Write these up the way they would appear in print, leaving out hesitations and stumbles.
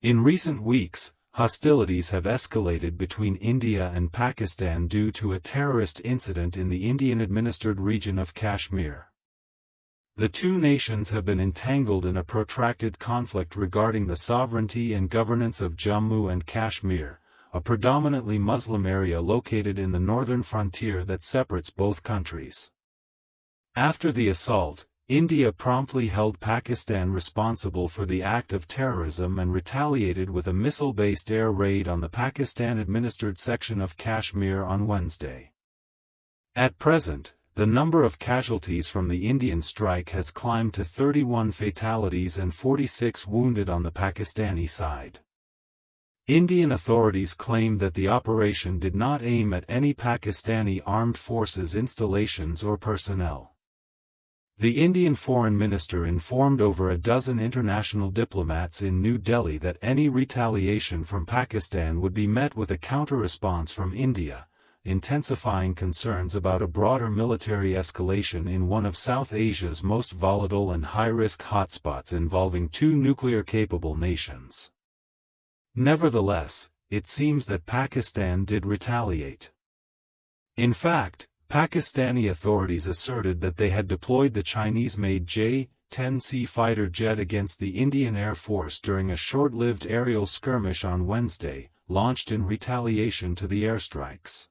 In recent weeks, hostilities have escalated between India and Pakistan due to a terrorist incident in the Indian-administered region of Kashmir. The two nations have been entangled in a protracted conflict regarding the sovereignty and governance of Jammu and Kashmir, a predominantly Muslim area located in the northern frontier that separates both countries. After the assault, India promptly held Pakistan responsible for the act of terrorism and retaliated with a missile-based air raid on the Pakistan-administered section of Kashmir on Wednesday. At present, the number of casualties from the Indian strike has climbed to 31 fatalities and 46 wounded on the Pakistani side. Indian authorities claim that the operation did not aim at any Pakistani armed forces installations or personnel. The Indian foreign minister informed over a dozen international diplomats in New Delhi that any retaliation from Pakistan would be met with a counter-response from India, intensifying concerns about a broader military escalation in one of South Asia's most volatile and high-risk hotspots involving two nuclear-capable nations. Nevertheless, it seems that Pakistan did retaliate. In fact, Pakistani authorities asserted that they had deployed the Chinese-made J-10C fighter jet against the Indian Air Force during a short-lived aerial skirmish on Wednesday, launched in retaliation to the airstrikes.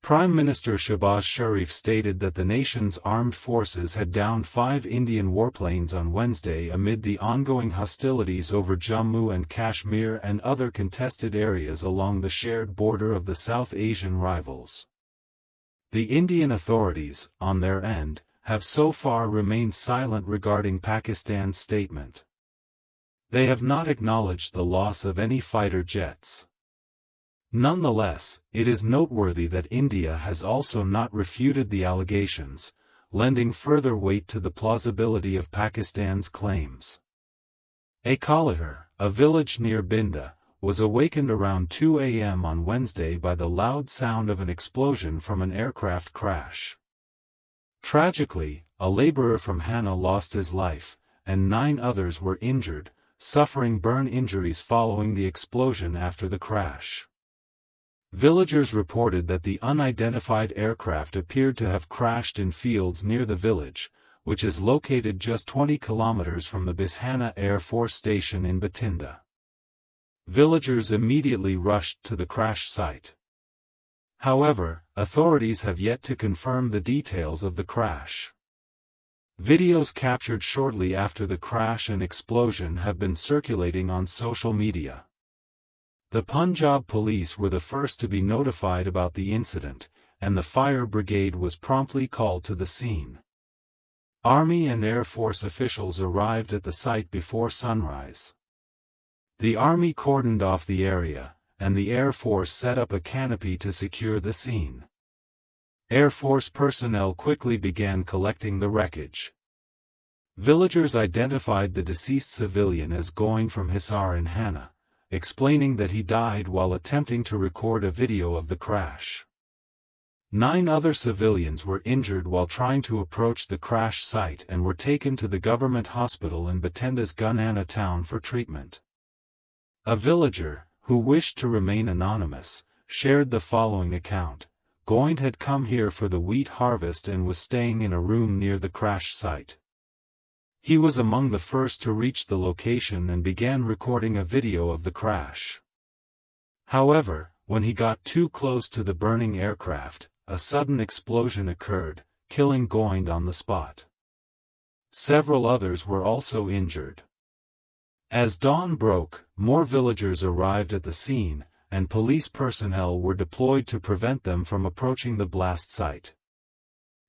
Prime Minister Shehbaz Sharif stated that the nation's armed forces had downed 5 Indian warplanes on Wednesday amid the ongoing hostilities over Jammu and Kashmir and other contested areas along the shared border of the South Asian rivals. The Indian authorities, on their end, have so far remained silent regarding Pakistan's statement. They have not acknowledged the loss of any fighter jets. Nonetheless, it is noteworthy that India has also not refuted the allegations, lending further weight to the plausibility of Pakistan's claims. Escalated, a village near Binda, was awakened around 2 a.m. on Wednesday by the loud sound of an explosion from an aircraft crash. Tragically, a laborer from Hana lost his life, and 9 others were injured, suffering burn injuries following the explosion after the crash. Villagers reported that the unidentified aircraft appeared to have crashed in fields near the village, which is located just 20 kilometers from the Bishana Air Force Station in Bathinda. Villagers immediately rushed to the crash site. However, authorities have yet to confirm the details of the crash. Videos captured shortly after the crash and explosion have been circulating on social media. The Punjab police were the first to be notified about the incident, and the fire brigade was promptly called to the scene. Army and Air Force officials arrived at the site before sunrise. The Army cordoned off the area, and the Air Force set up a canopy to secure the scene. Air Force personnel quickly began collecting the wreckage. Villagers identified the deceased civilian as going from Hisar in Hana, explaining that he died while attempting to record a video of the crash. 9 other civilians were injured while trying to approach the crash site and were taken to the government hospital in Bathinda's Gunana town for treatment. A villager, who wished to remain anonymous, shared the following account. Goind had come here for the wheat harvest and was staying in a room near the crash site. He was among the first to reach the location and began recording a video of the crash. However, when he got too close to the burning aircraft, a sudden explosion occurred, killing Goind on the spot. Several others were also injured. As dawn broke, more villagers arrived at the scene, and police personnel were deployed to prevent them from approaching the blast site.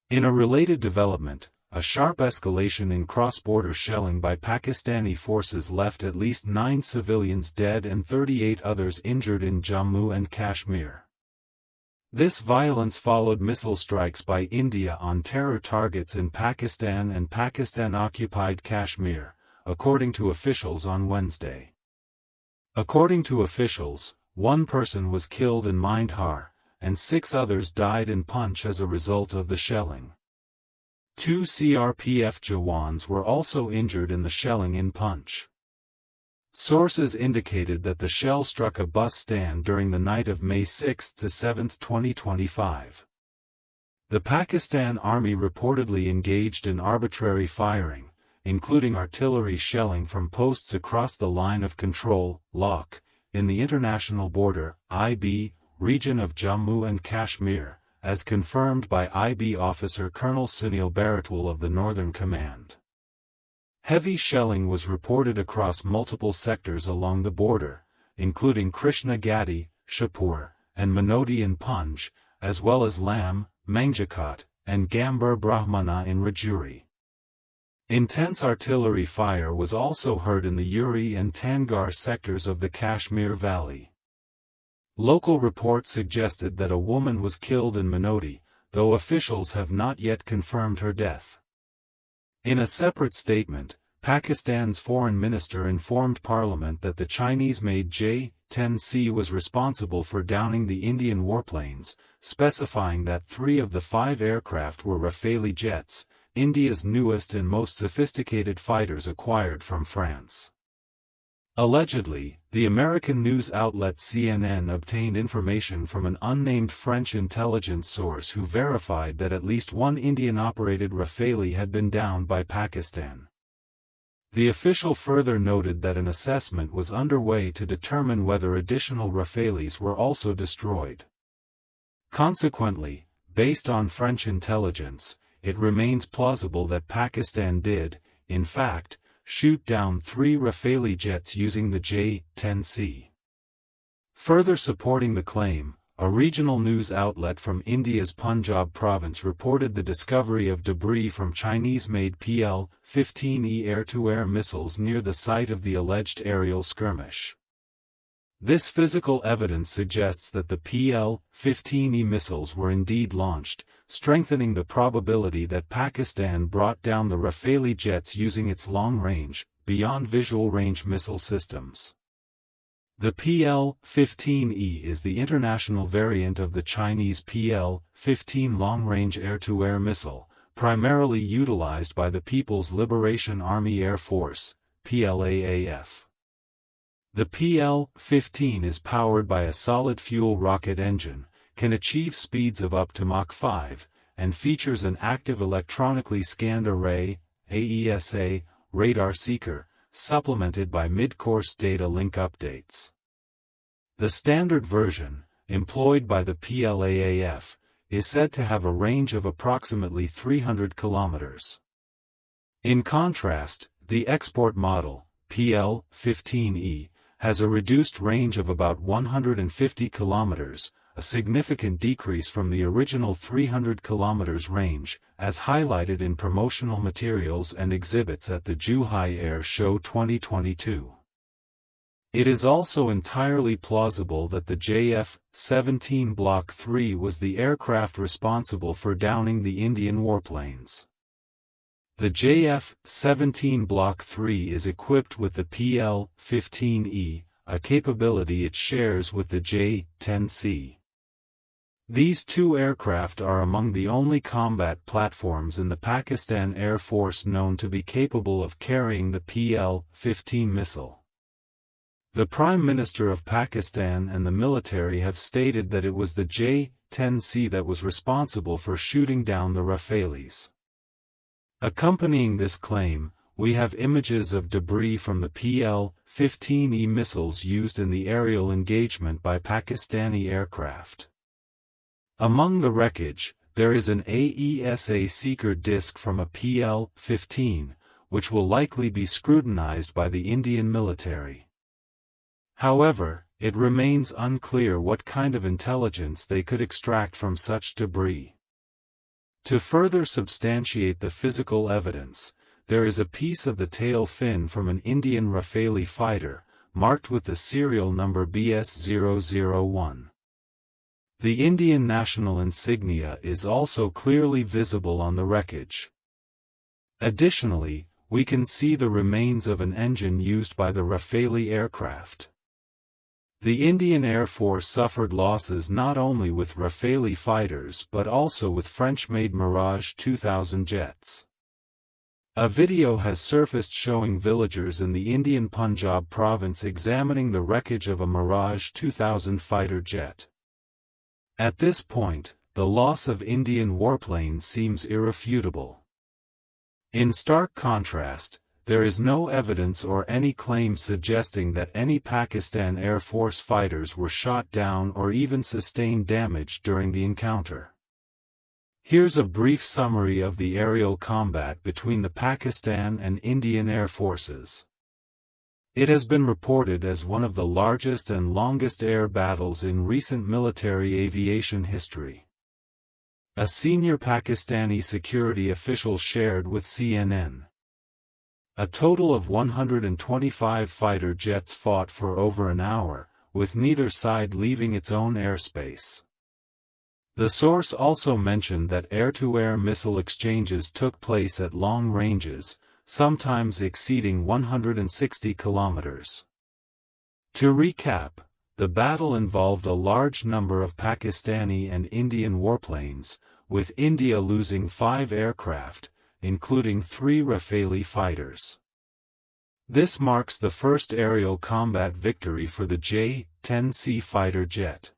In a related development, a sharp escalation in cross-border shelling by Pakistani forces left at least 9 civilians dead and 38 others injured in Jammu and Kashmir. This violence followed missile strikes by India on terror targets in Pakistan and Pakistan-occupied Kashmir, according to officials on Wednesday. According to officials, 1 person was killed in Mindhar, and 6 others died in Punch as a result of the shelling. 2 CRPF Jawans were also injured in the shelling in Punch. Sources indicated that the shell struck a bus stand during the night of May 6 to 7, 2025. The Pakistan Army reportedly engaged in arbitrary firing, including artillery shelling from posts across the line of control, LOC, in the international border, IB, region of Jammu and Kashmir, as confirmed by IB officer Colonel Sunil Baratwal of the Northern Command. Heavy shelling was reported across multiple sectors along the border, including Krishna Gati, Shahpur, and Manodi in Punj, as well as Lam, Mangjikot, and Gambhir Brahmana in Rajouri. Intense artillery fire was also heard in the Uri and Tangar sectors of the Kashmir Valley. Local reports suggested that a woman was killed in Manodi, though officials have not yet confirmed her death. In a separate statement, Pakistan's foreign minister informed Parliament that the Chinese-made J-10C was responsible for downing the Indian warplanes, specifying that 3 of the 5 aircraft were Rafale jets, India's newest and most sophisticated fighters acquired from France. Allegedly, the American news outlet CNN obtained information from an unnamed French intelligence source who verified that at least 1 Indian-operated Rafale had been downed by Pakistan. The official further noted that an assessment was underway to determine whether additional Rafales were also destroyed. Consequently, based on French intelligence, it remains plausible that Pakistan did, in fact, shoot down 3 Rafale jets using the J-10C. Further supporting the claim, a regional news outlet from India's Punjab province reported the discovery of debris from Chinese-made PL-15E air-to-air missiles near the site of the alleged aerial skirmish. This physical evidence suggests that the PL-15E missiles were indeed launched, strengthening the probability that Pakistan brought down the Rafale jets using its long-range, beyond-visual-range missile systems. The PL-15E is the international variant of the Chinese PL-15 long-range air-to-air missile, primarily utilized by the People's Liberation Army Air Force, PLAAF. The PL-15 is powered by a solid-fuel rocket engine, can achieve speeds of up to Mach 5, and features an active electronically scanned array, AESA, radar seeker, supplemented by mid-course data link updates. The standard version, employed by the PLAAF, is said to have a range of approximately 300 kilometers. In contrast, the export model, PL-15E, has a reduced range of about 150 kilometers, a significant decrease from the original 300 kilometers range, as highlighted in promotional materials and exhibits at the Zhuhai Air Show 2022. It is also entirely plausible that the JF-17 Block 3 was the aircraft responsible for downing the Indian warplanes. The JF-17 Block 3 is equipped with the PL-15E, a capability it shares with the J-10C. These 2 aircraft are among the only combat platforms in the Pakistan Air Force known to be capable of carrying the PL-15 missile. The Prime Minister of Pakistan and the military have stated that it was the J-10C that was responsible for shooting down the Rafales. Accompanying this claim, we have images of debris from the PL-15E missiles used in the aerial engagement by Pakistani aircraft. Among the wreckage, there is an AESA seeker disc from a PL-15, which will likely be scrutinized by the Indian military. However, it remains unclear what kind of intelligence they could extract from such debris. To further substantiate the physical evidence, there is a piece of the tail fin from an Indian Rafale fighter, marked with the serial number BS001. The Indian national insignia is also clearly visible on the wreckage. Additionally, we can see the remains of an engine used by the Rafale aircraft. The Indian Air Force suffered losses not only with Rafale fighters but also with French-made Mirage 2000 jets. A video has surfaced showing villagers in the Indian Punjab province examining the wreckage of a Mirage 2000 fighter jet. At this point, the loss of Indian warplanes seems irrefutable. In stark contrast, there is no evidence or any claim suggesting that any Pakistan Air Force fighters were shot down or even sustained damage during the encounter. Here's a brief summary of the aerial combat between the Pakistan and Indian Air Forces. It has been reported as one of the largest and longest air battles in recent military aviation history. A senior Pakistani security official shared with CNN. A total of 125 fighter jets fought for over an hour, with neither side leaving its own airspace. The source also mentioned that air-to-air missile exchanges took place at long ranges, sometimes exceeding 160 kilometers. To recap, the battle involved a large number of Pakistani and Indian warplanes, with India losing 5 aircraft, including 3 Rafale fighters. This marks the first aerial combat victory for the J-10C fighter jet.